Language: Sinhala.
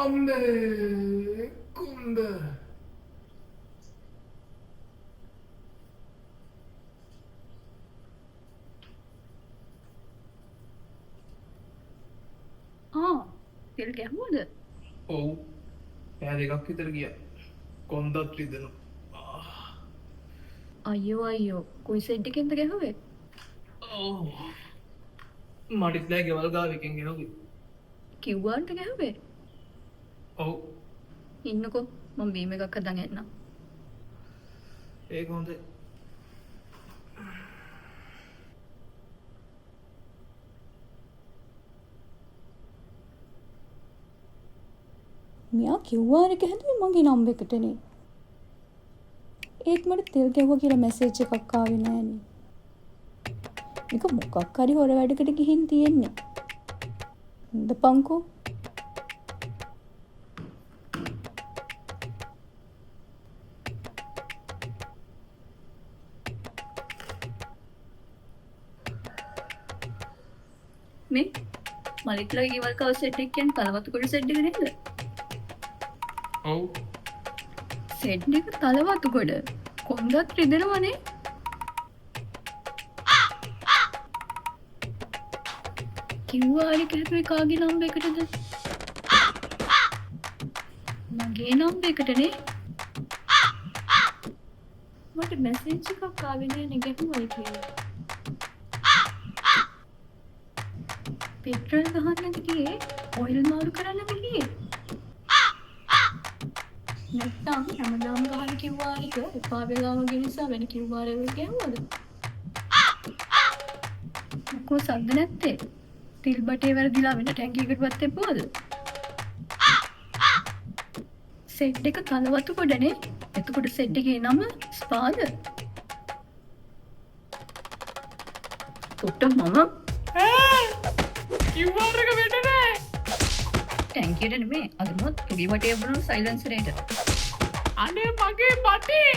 අම්බේ කුම්බ තෙල් ගැහුවද? ඔව් පෑ දෙකක් විතර ගියා කොන්දත් රිදෙනවා අයියෝ කොයි සෙට් එකෙන්ද ගැහුවේ? ඔව් මඩිත් නෑ ගෙවල් ගාව එකෙන් ගෙනුවේ කිව්වාන්ට ගැහුවේ? ඔව් ඉන්නකෝ මම බීම එකක් හදන් එන්නම්. ඒක හොඳයි මෙයා කිව්වා එක හැදුවේ මගේ නම්බර් එකටනේ. ඒත් මට තෙල් ගැහුවා කියලා මැසේජ් එකක් ආවේ නෑනේ. මේක මොකක් හරි හොර වැඩකට ගිහින් තියෙන්නේ. හොඳපන්කෝ. මේ මලික්ලගේ ගෙවල් කව සෙට් එක කියන්නේ තලවතු කොට සෙට් එක නේද? ඔව් සෙට් එක තලවතු කොට කොන්දත් රිදෙනවනේ. කිව්වා හරි කැතුවේ කාගේ නම්බර් එකටද? මගේ නම්බර් එකටනේ. මට මැසේජ් එකක් ආවේ නෑනේ ගැහුවයි කියලා. පෙට්‍රල් ගහන්නද ගියේ? ඔයිල් මාරු කරන්නද ගියේ? නැත්තම් හැමදාම ගහන කිව්වා එක එපා වෙලාම ගිය නිසා වෙන කිව්වා රෙවල් ගැහුවද? මොකෝ සද්ද නැත්තේ? තිල් බටේ වැරදිලා වෙන ටැංකියකටවත් එපුවද? සෙට් එක තලවතු කොටනේ. එතකොට සෙට් එකේ නම ස්පාද. පොට්ට මම කිව්වාරක වෙන්න නෑ ටැංකියට නෙමේ අදමත් තුගේ වටේ වුණු සයිලන්සරේට. අනේ මගේ බටේ